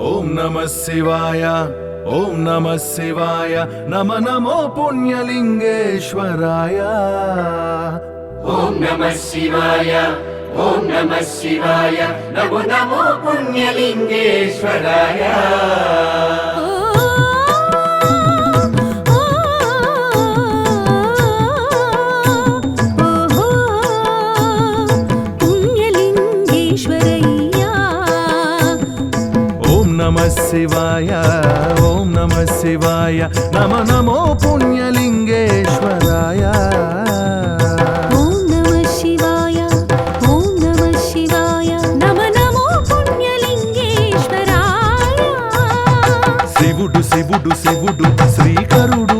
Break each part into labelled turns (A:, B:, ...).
A: ఓం నమః శివాయ ఓం నమః శివాయ నమ నమో పుణ్యలింగేశ్వరాయ
B: ఓం నమః శివాయ ఓం నమః శివాయ నమో నమో పుణ్యలింగేశ్వరాయ
A: నమః శివాయ ఓం నమః శివాయ నమ నమో పుణ్యలింగేశ్వరాయ
C: ఓం నమః శివాయ ఓం నమః శివాయ నమ నమో పుణ్యలింగేశ్వరాయ
A: శివుడు శివుడు శివుడు శ్రీకరుడు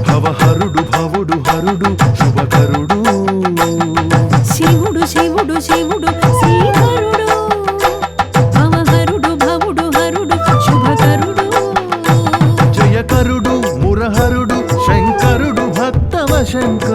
A: భవహరుడు భవుడు హరుడు శుభకరుడు
C: శివుడు శివుడు శివుడు శ్రీకరుడు భవహరుడు భవుడు హరుడు శుభకరుడు
A: జయకరుడు మురహరుడు శంకరుడు భక్తవ శంకరుడు